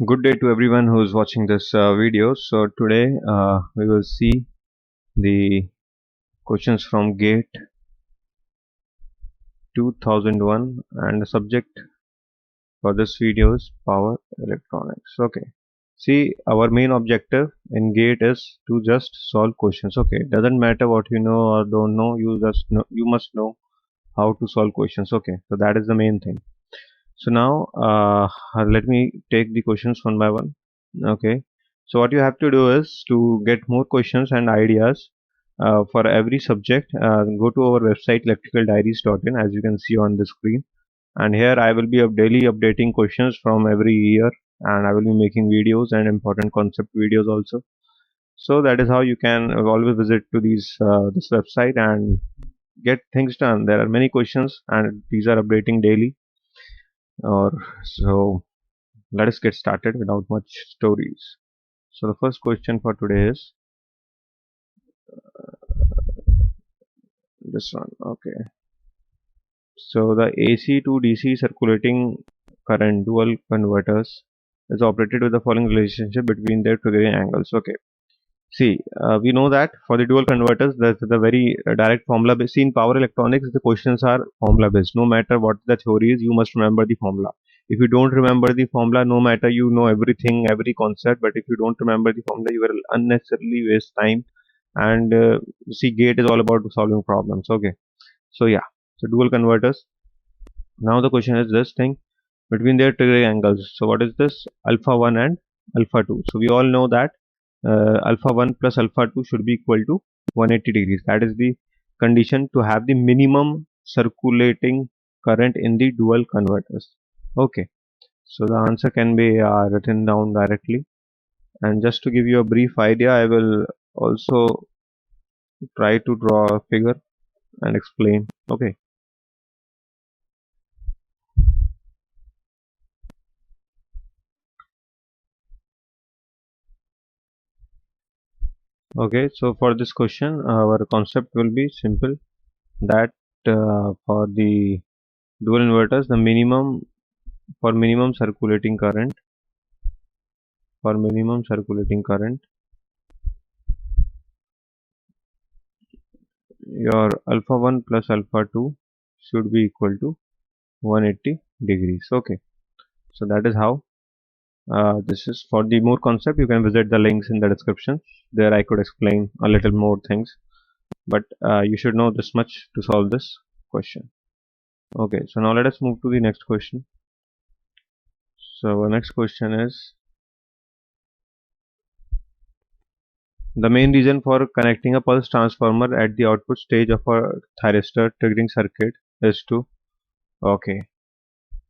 Good day to everyone who's watching this video. So today we will see the questions from GATE 2001, and the subject for this video is power electronics. Okay. See, our main objective in GATE is to just solve questions. Okay. It doesn't matter what you know or don't know. You must know how to solve questions. Okay. So that is the main thing. So now let me take the questions one by one. Okay, so what you have to do is to get more questions and ideas for every subject. Go to our website electricaldiaries.in, as you can see on the screen, and here I will be daily updating questions from every year, and I will be making videos and important concept videos also. So that is how you can always visit to this website and get things done. There are many questions and these are updating daily. Or so let us get started without much stories. So the first question for today is this one. Okay, so the AC to DC circulating current dual converters is operated with the following relationship between their triggering angles. Okay, see, we know that for the dual converters, there's the very direct formula based. See, in power electronics, the questions are formula based. No matter what the theory is, you must remember the formula. If you don't remember the formula, no matter you know everything, every concept, but if you don't remember the formula, you will unnecessarily waste time. And see, GATE is all about solving problems. Okay, so yeah, so dual converters. Now the question is this thing between their triggering angles. So what is this? Alpha 1 and alpha 2. So we all know that alpha 1 plus alpha 2 should be equal to 180 degrees. That is the condition to have the minimum circulating current in the dual converters. Okay, so the answer can be written down directly, and just to give you a brief idea, I will also try to draw a figure and explain. Okay, okay, so for this question our concept will be simple, that for the dual inverters, the minimum circulating current, your alpha 1 plus alpha 2 should be equal to 180 degrees. Okay, so that is how this is. For the more concept, you can visit the links in the description. There I could explain a little more things, but you should know this much to solve this question. Okay, so now let us move to the next question. So the next question is, the main reason for connecting a pulse transformer at the output stage of a thyristor triggering circuit is to, okay,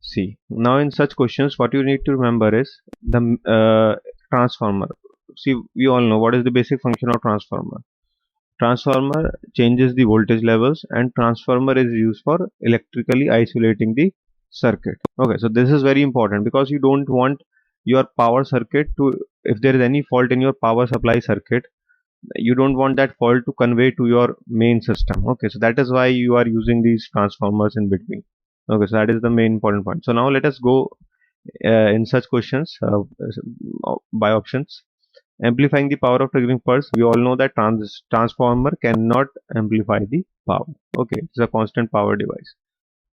see, now in such questions what you need to remember is the transformer. See, we all know what is the basic function of transformer. Transformer changes the voltage levels, and transformer is used for electrically isolating the circuit. Okay, so this is very important because you don't want your power circuit to, if there is any fault in your power supply circuit, you don't want that fault to convey to your main system. Okay, so that is why you are using these transformers in between. Okay, so that is the main important point. So now let us go in such questions by options. Amplifying the power of triggering pulse. We all know that transformer cannot amplify the power. Okay, it's a constant power device.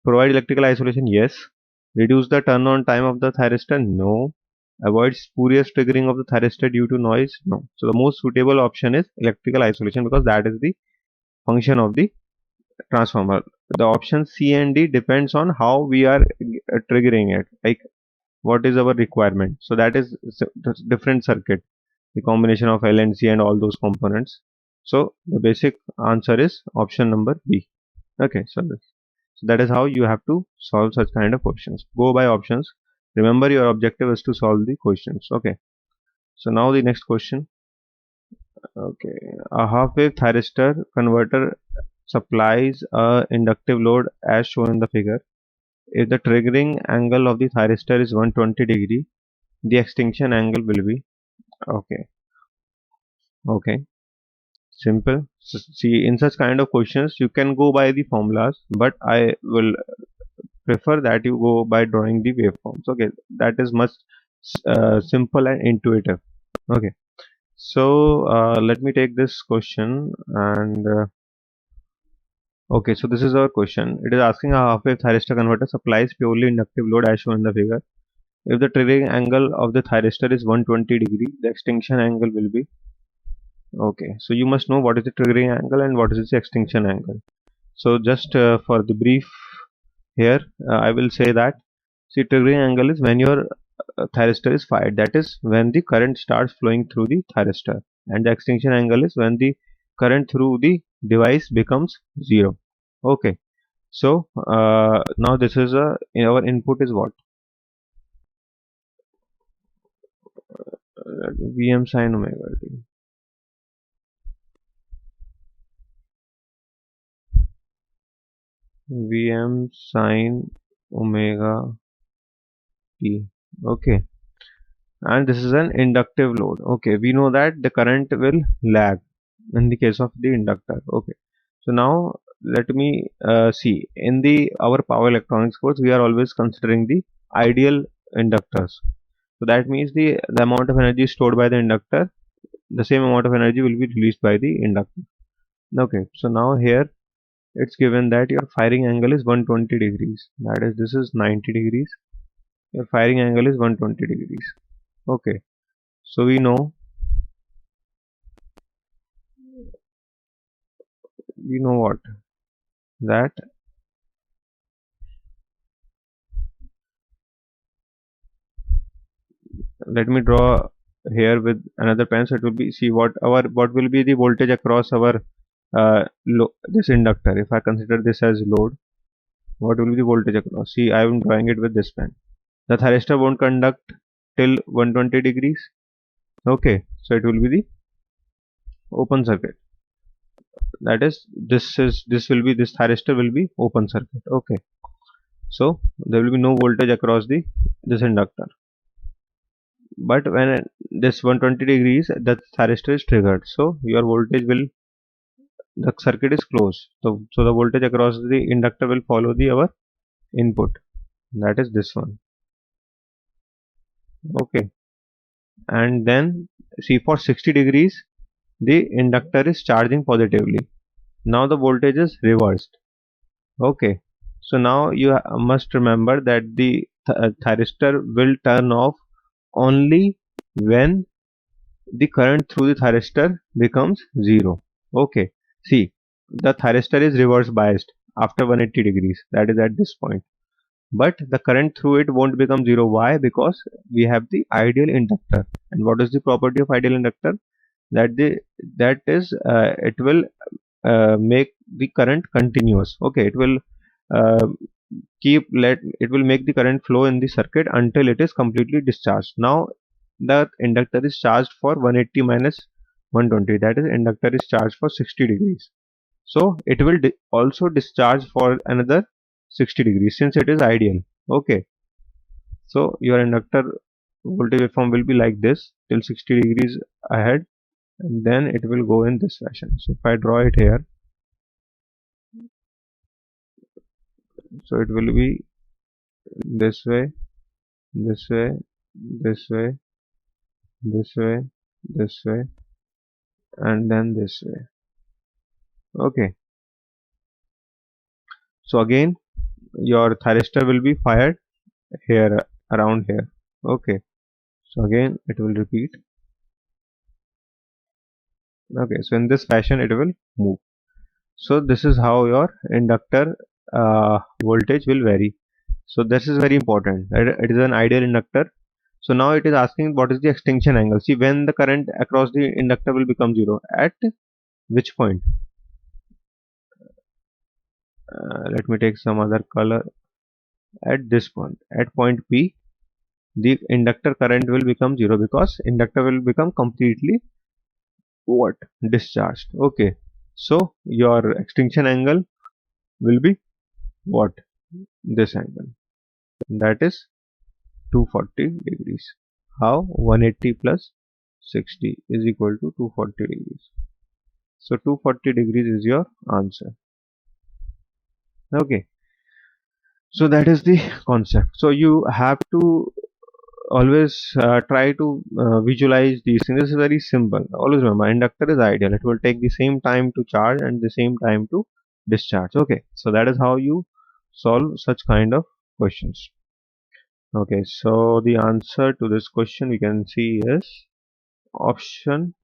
Provide electrical isolation. Yes. Reduce the turn on time of the thyristor. No. Avoid spurious triggering of the thyristor due to noise. No. So the most suitable option is electrical isolation, because that is the function of the transformer. The option C and D depends on how we are triggering it, like what is our requirement. So that is different circuit, the combination of L and C and all those components. So the basic answer is option number B. Okay, so that is how you have to solve such kind of questions. Go by options. Remember, your objective is to solve the questions. Okay, so now the next question. Okay, a half wave thyristor converter supplies a inductive load as shown in the figure. If the triggering angle of the thyristor is 120 degree, the extinction angle will be, okay, okay. Simple. See, in such kind of questions, you can go by the formulas, but I will prefer that you go by drawing the waveforms. Okay, that is much simple and intuitive. Okay, so let me take this question and okay, so this is our question. It is asking a half-wave thyristor converter supplies purely inductive load as shown in the figure. If the triggering angle of the thyristor is 120 degree, the extinction angle will be okay. So you must know what is the triggering angle and what is the extinction angle. So just for the brief here, I will say that see triggering angle is when your thyristor is fired. That is when the current starts flowing through the thyristor, and the extinction angle is when the current through the device becomes zero. Okay. So now this is our input is what? Vm sine omega t. Vm sine omega t. Okay. And this is an inductive load. Okay. We know that the current will lag in the case of the inductor. Okay. So now let me see in the our power electronics course we are always considering the ideal inductors. So that means the amount of energy stored by the inductor, the same amount of energy will be released by the inductor. Okay, so now here it's given that your firing angle is 120 degrees. That is, this is 90 degrees. Your firing angle is 120 degrees. Okay, so we know what that let me draw here with another pen. So it will be see what will be the voltage across our this inductor. If I consider this as load, what will be the voltage across? See, I am drawing it with this pen. The thyristor won't conduct till 120 degrees. Okay, so it will be the open circuit. That is, this will be this thyristor will be open circuit. Okay, so there will be no voltage across the this inductor. But when this 120 degrees, the thyristor is triggered, so your voltage will the circuit is closed. So the voltage across the inductor will follow the our input. That is this one. Okay, and then see for 60 degrees the inductor is charging positively. Now the voltage is reversed. Okay, so now you must remember that the thyristor will turn off only when the current through the thyristor becomes zero. Okay, see, the thyristor is reverse biased after 180 degrees, that is at this point, but the current through it won't become zero. Why? Because we have the ideal inductor. And what is the property of ideal inductor? That is it will make the current continuous. Okay, it will uh, it will make the current flow in the circuit until it is completely discharged. Now the inductor is charged for 180 minus 120, that is inductor is charged for 60 degrees, so it will also discharge for another 60 degrees since it is ideal. Okay, so your inductor voltage waveform will be like this till 60 degrees ahead, and then it will go in this fashion. So if I draw it here, so it will be this way, this way, this way, this way, this way, and then this way. Okay, so again your thyristor will be fired here around here. Okay, so again it will repeat. Okay, so in this fashion it will move. So this is how your inductor voltage will vary. So this is very important. It is an ideal inductor. So now it is asking what is the extinction angle. See, when the current across the inductor will become zero, at which point? Let me take some other color. At this point, at point P, the inductor current will become zero because inductor will become completely what? Discharged. Okay, so your extinction angle will be what? This angle, that is 240 degrees. How? 180 plus 60 is equal to 240 degrees. So 240 degrees is your answer. Okay, so that is the concept. So you have to always try to visualize these things. This is very simple. Always remember, inductor is ideal. It will take the same time to charge and the same time to discharge. Okay, so that is how you solve such kind of questions. Okay, so the answer to this question we can see is option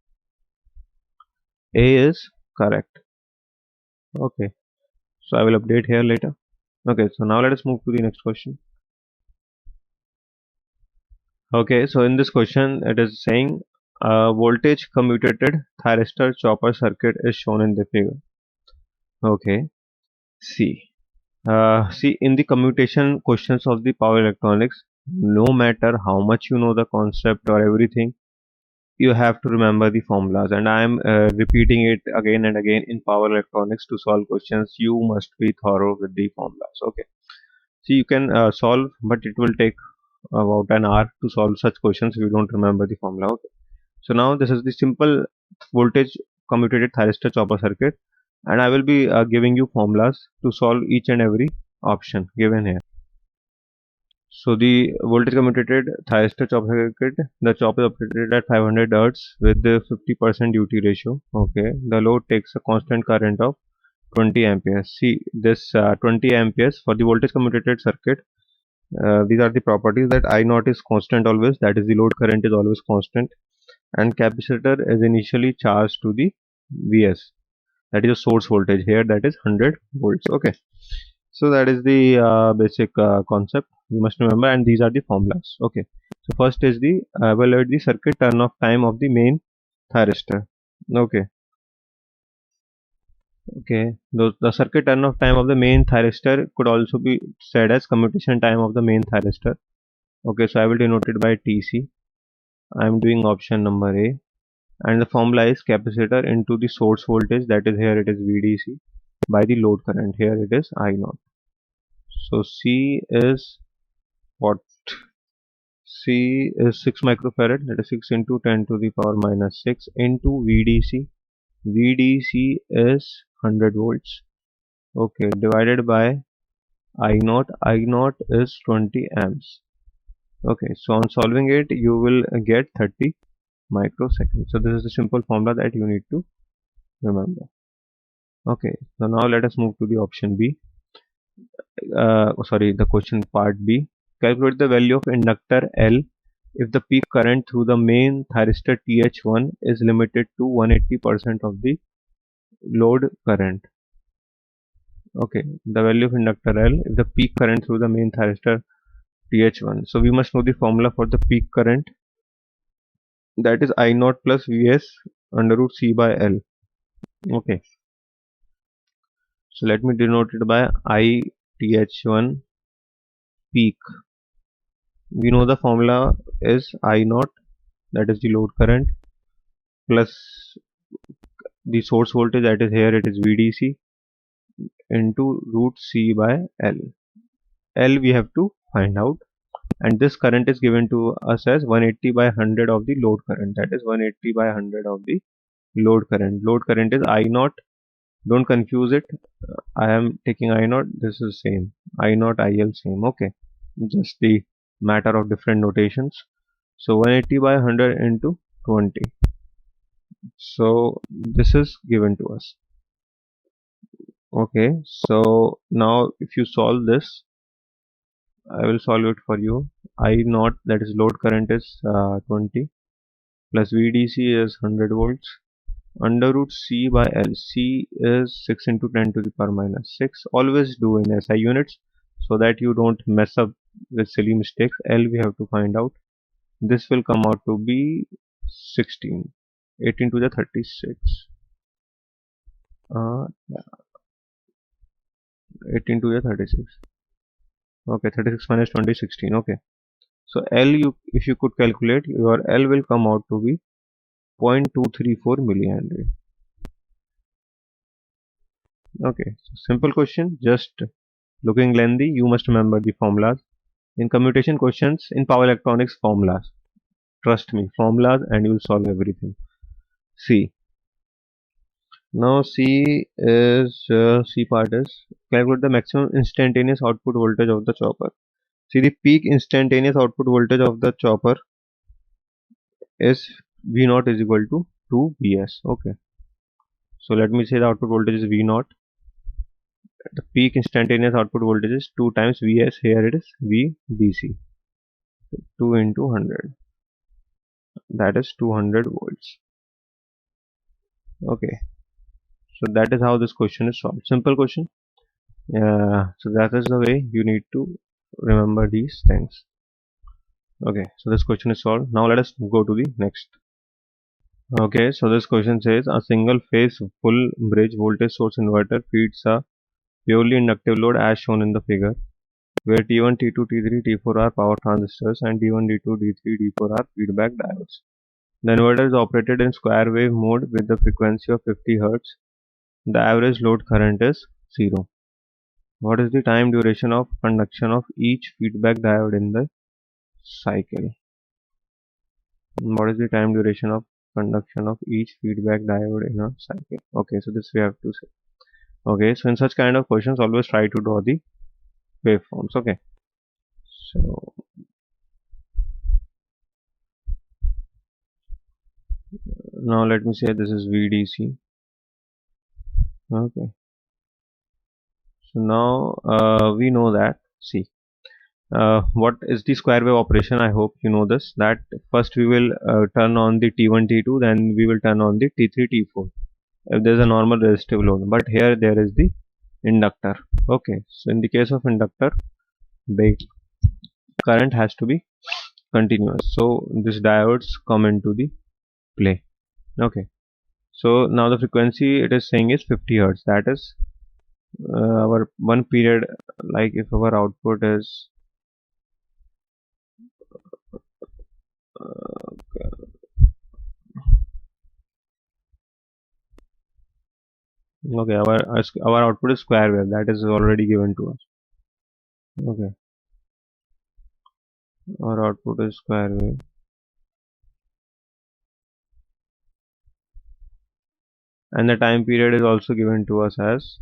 A is correct. Okay, so I will update here later. Okay, so now let us move to the next question. Okay, so in this question it is saying voltage commutated thyristor chopper circuit is shown in the figure. Okay, see, in the commutation questions of the power electronics, no matter how much you know the concept or everything, you have to remember the formulas, and I am repeating it again and again. In power electronics, to solve questions you must be thorough with the formulas. Okay, so you can solve, but it will take about an hour to solve such questions if you don't remember the formula. Okay, so now this is the simple voltage commutated thyristor chopper circuit, and I will be giving you formulas to solve each and every option given here. So the voltage commutated thyristor chopper circuit, the chop is operated at 500 Hz with the 50% duty ratio. Okay, the load takes a constant current of 20 amperes. See this 20 amperes for the voltage commutated circuit. These are the properties that I naught is constant always, that is the load current is always constant, and capacitor is initially charged to the Vs, that is a source voltage here, that is 100 volts. Okay, so that is the basic concept you must remember, and these are the formulas. Okay, so first is the evaluate the circuit turn off time of the main thyristor. Okay, the circuit turn off time of the main thyristor could also be said as commutation time of the main thyristor. Okay, so I will denote it by TC. I am doing option number A, and the formula is capacitor into the source voltage, that is here it is VDC, by the load current, here it is I0. So C is what? C is 6 microfarad, that is 6 into 10 to the power minus 6 into VDC. VDC is 100 volts. Okay, divided by I0. I0 is 20 amps. Okay, so on solving it, you will get 30 microseconds. So this is the simple formula that you need to remember. Okay, so now let us move to the option B. The question part B. Calculate the value of inductor L if the peak current through the main thyristor TH1 is limited to 180% of the load current. Okay, the value of inductor L if the peak current through the main thyristor TH1. So we must know the formula for the peak current, that is I0 plus Vs under root C by L. Okay, so let me denote it by ITH1 peak. We know the formula is I0, that is the load current, plus the source voltage, that is here it is VDC, into root C by L. L we have to find out, and this current is given to us as 180 by 100 of the load current, that is 180 by 100 of the load current. Load current is I0, don't confuse it. I am taking I0, this is same, I0 IL same. Okay, just the matter of different notations. So 180 by 100 into 20, so this is given to us. Okay, so now if you solve this, I will solve it for you. I0, that is load current, is 20 plus VDC is 100 volts under root C by L. C is 6 into 10 to the power minus 6. Always do in SI units so that you don't mess up with silly mistakes. L we have to find out. This will come out to be 16. 18 to the 36. Yeah, 18 to the 36. Okay, 36 minus 20, 16. Okay, so L, if you could calculate, your L will come out to be 0.234 millihenry. Okay, so simple question, just looking lengthy, you must remember the formulas. In commutation questions, in power electronics, formulas. Trust me, formulas, and you will solve everything. See, Now C part is calculate the maximum instantaneous output voltage of the chopper. See, the peak instantaneous output voltage of the chopper is V naught is equal to 2 Vs. Okay, so let me say the output voltage is V naught. The peak instantaneous output voltage is 2 times Vs. Here it is VDC. 2 into 100. That is 200 volts. Okay, so that is how this question is solved. Simple question. So that is the way you need to remember these things. Okay, so this question is solved. Now let us go to the next. Okay, so this question says a single phase full bridge voltage source inverter feeds a purely inductive load as shown in the figure, where T1, T2, T3, T4 are power transistors and D1, D2, D3, D4 are feedback diodes. The inverter is operated in square wave mode with the frequency of 50 Hz. The average load current is 0. What is the time duration of conduction of each feedback diode in the cycle? What is the time duration of conduction of each feedback diode in a cycle? Okay, so this we have to say. Okay, so in such kind of questions, always try to draw the waveforms. Okay, so now let me say this is VDC. Okay, so now we know that. See, what is the square wave operation? I hope you know this. That first we will turn on the T1, T2, then we will turn on the T3, T4. If there is a normal resistive load, but here there is the inductor. Okay, so in the case of inductor, the current has to be continuous. So this diodes come into the play. Okay, so now the frequency it is saying is 50 Hertz. That is our one period. Like if our output is okay, our output is square wave. That is already given to us. Okay, our output is square wave. And the time period is also given to us as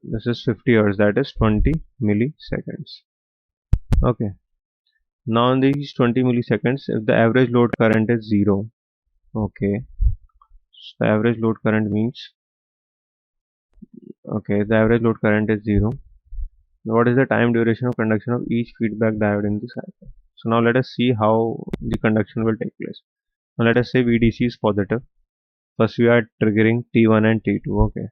this is 50 Hertz, that is 20 milliseconds. Okay, now in these 20 milliseconds, if the average load current is 0, okay, so the average load current means okay, the average load current is 0. What is the time duration of conduction of each feedback diode in the cycle? So now let us see how the conduction will take place. Now let us say VDC is positive. First we are triggering T1 and T2. Okay,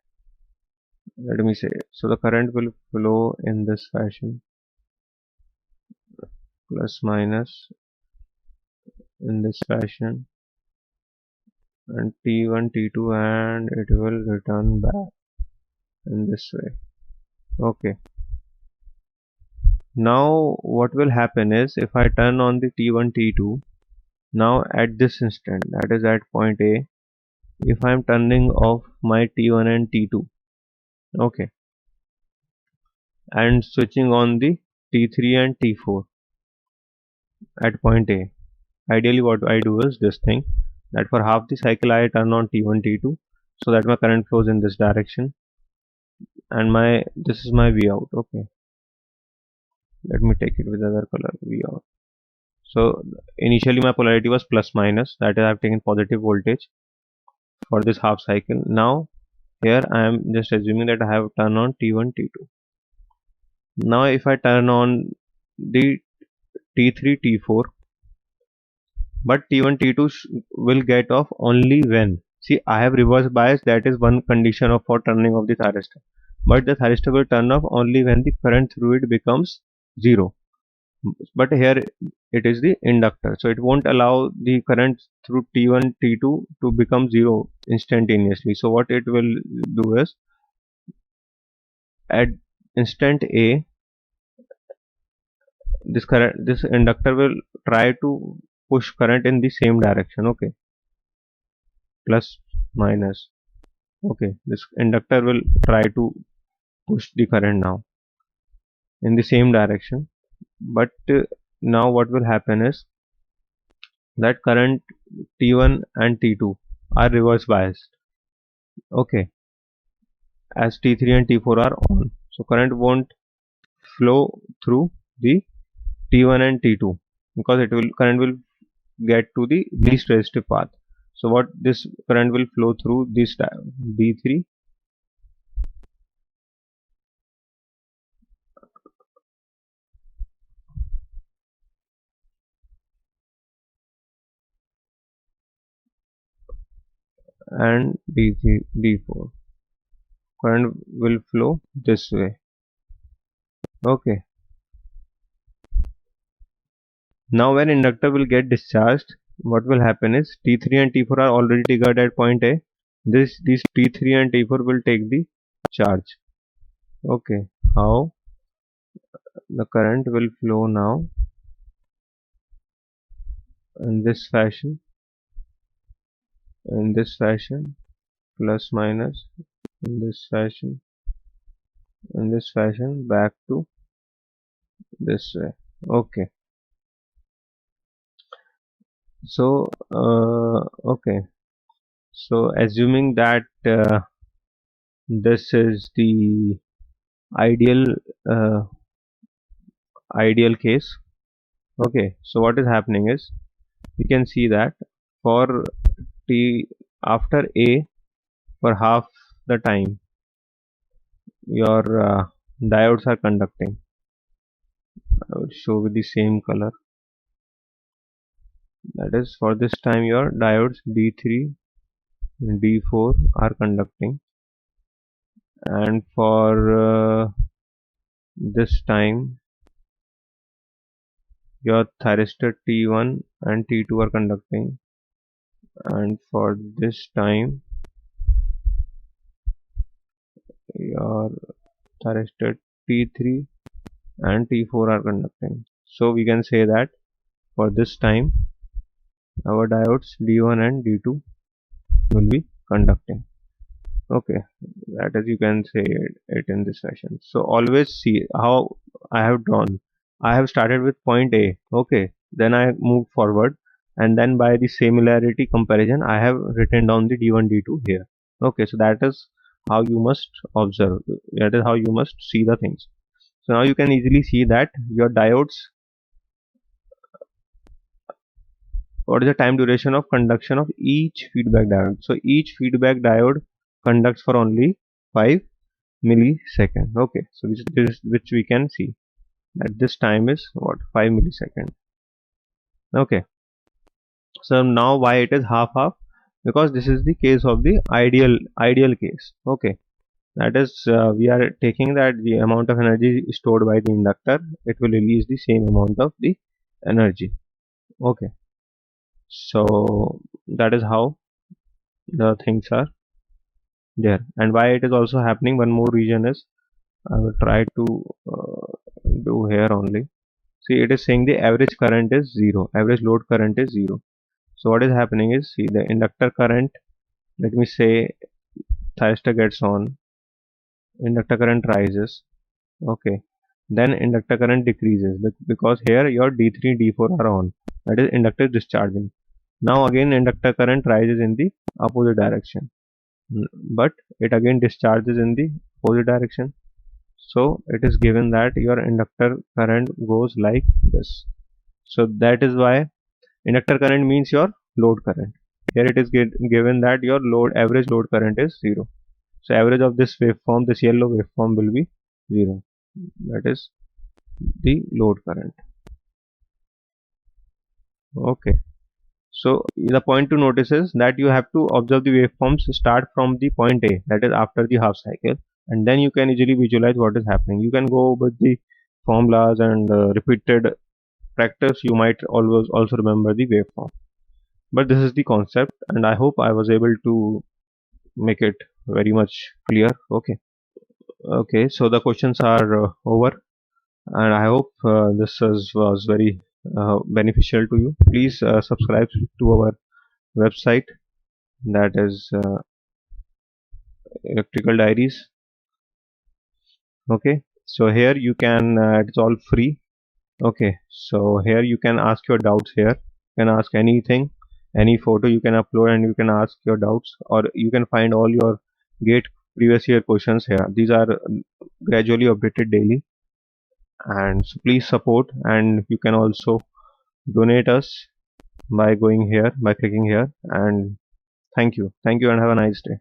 let me say, so the current will flow in this fashion, plus minus in this fashion, and T1 T2, and it will return back in this way. Okay, now what will happen is if I turn on the T1 T2, now at this instant, that is at point A, if I am turning off my T1 and T2, okay, and switching on the T3 and T4 at point A, ideally what I do is this thing, that for half the cycle I turn on T1 T2 so that my current flows in this direction, and this is my V out. Okay, let me take it with other color, V out. So initially my polarity was plus minus, that is I have taken positive voltage for this half cycle. Now here I am just assuming that I have turned on T1 T2. Now if I turn on the T3 T4, but T1 T2 will get off only when, see, I have reverse bias, that is one condition of for turning off the thyristor, but the thyristor will turn off only when the current through it becomes 0. But here it is the inductor, so it won't allow the current through T1 T2 to become 0 instantaneously. So what it will do is at instant A, this inductor will try to push current in the same direction. Okay, plus minus. Okay, this inductor will try to push the current now in the same direction, but now what will happen is that current T1 and T2 are reverse biased. Okay, as T3 and T4 are on. So current won't flow through the T1 and T2 because it will current will get to the least resistive path. So what this current will flow through this D3 and D3 D4. Current will flow this way. Okay. Now when inductor will get discharged, what will happen is T3 and T4 are already triggered at point A. These T3 and T4 will take the charge. Okay. How the current will flow now in this fashion, plus minus in this fashion, back to this way. Okay. So okay. So assuming that this is the ideal uh, ideal case. Okay, so what is happening is you can see that for T after A, for half the time your diodes are conducting. I will show with the same color. That is, for this time your diodes D3 and D4 are conducting, and for this time your thyristor T1 and T2 are conducting, and for this time your thyristor T3 and T4 are conducting. So we can say that for this time our diodes D1 and D2 will be conducting. Okay, that is, you can say it in this fashion. So always see how I have drawn. I have started with point A. Okay, then I moved forward, and then by the similarity comparison I have written down the D1 D2 here. Okay, so that is how you must observe, that is how you must see the things. So now you can easily see that your diodes, what is the time duration of conduction of each feedback diode. So each feedback diode conducts for only 5 milliseconds. Okay, so this which we can see that this time is what, 5 milliseconds. Okay, so now why it is half half, because this is the case of the ideal case. Okay, that is, we are taking that the amount of energy stored by the inductor, it will release the same amount of the energy. Okay, so that is how the things are there, and why it is also happening. One more reason is, I will try to do here only. See, it is saying the average current is 0, average load current is 0. So what is happening is, see, the inductor current, let me say thyristor gets on, inductor current rises. Okay, then inductor current decreases because here your D3 D4 are on, that is inductor discharging. Now again inductor current rises in the opposite direction, but it again discharges in the opposite direction. So it is given that your inductor current goes like this. So that is why inductor current means your load current. Here it is given that your average load current is 0. So average of this waveform, this yellow waveform, will be 0. That is the load current. Okay. So the point to notice is that you have to observe the waveforms start from the point A, that is after the half cycle, and then you can easily visualize what is happening. You can go with the formulas and repeated practice, you might always also remember the waveform. But this is the concept, and I hope I was able to make it very much clear. Okay, so the questions are over, and I hope was very beneficial to you. Please subscribe to our website, that is Electrical Diaries. Okay, so here you can it's all free. Okay, so here you can ask your doubts here, you can ask anything, any photo you can upload and you can ask your doubts, or you can find all your GATE previous year questions here. These are gradually updated daily, and so please support, and you can also donate us by going here, by clicking here. And thank you and have a nice day.